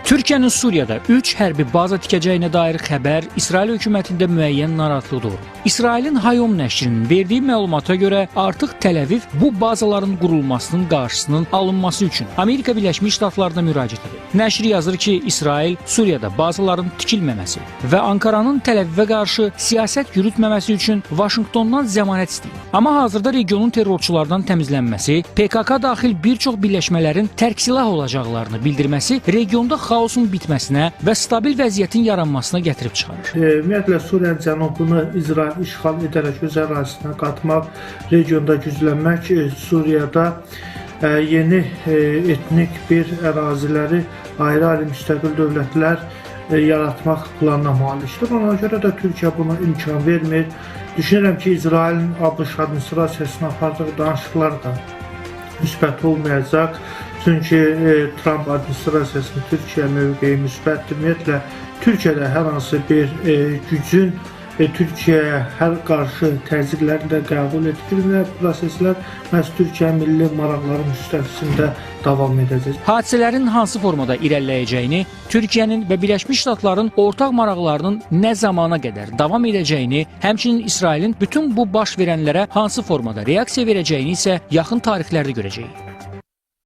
Türkiyənin Suriyada 3 hərbi baza tikəcəyinə dair xəbər İsrail hökumətində müəyyən narahatlıq doğurur. İsrailin Hayom nəşrinin verdiyi məlumata görə artıq Təl-Əviv bu bazaların qurulmasının qarşısının alınması üçün Amerika Birləşmiş Ştatlarına müraciət edir. Nəşr yazır ki, İsrail Suriyada bazaların tikilməməsi və Ankaranın Təl-Əvivə qarşı siyasət yürütməməsi üçün Vaşinqtondan zəmanət istəyir. Amma hazırda regionun terrorçulardan təmizlənməsi, PKK daxil bir çox birləşmələrin tərksilah olacaqlarını bildirməsi regionda xaosun bitməsinə və stabil vəziyyətin yaranmasına gətirib çıxarır. Ümumiyyətlə Suriyanın cənubunu İsrail işğal edərək öz ərazisinə qatmaq, regionda güclənmək, Suriyada yeni etnik bir əraziləri ayrı-ayrı müstəqil dövlətlər yaratmaq planına malikdir. Ona görə də Türkiyə buna imkan vermir. Düşünürəm ki, İsrailin ABŞ administrasiyasına apardığı danışıqlar da müsbət olmayacaq. Çünki Trump administrasiyasının Türkiyə mövqeyi müsbətdir. Ümumiyyətlə, Türkiyədə hər hansı bir gücün Türkiyəyə hər qarşı təzyiqləri də qəbul etdirilmə proseslər məhz Türkiyə milli maraqları müstəvisində davam edəcək. Hadisələrin hansı formada irəliləyəcəyini, Türkiyənin və Birləşmiş Ştatların ortaq maraqlarının nə zamana qədər davam edəcəyini, həmçinin İsrailin bütün bu baş verənlərə hansı formada reaksiya verəcəyini isə yaxın tarixlərdə görəcəyik.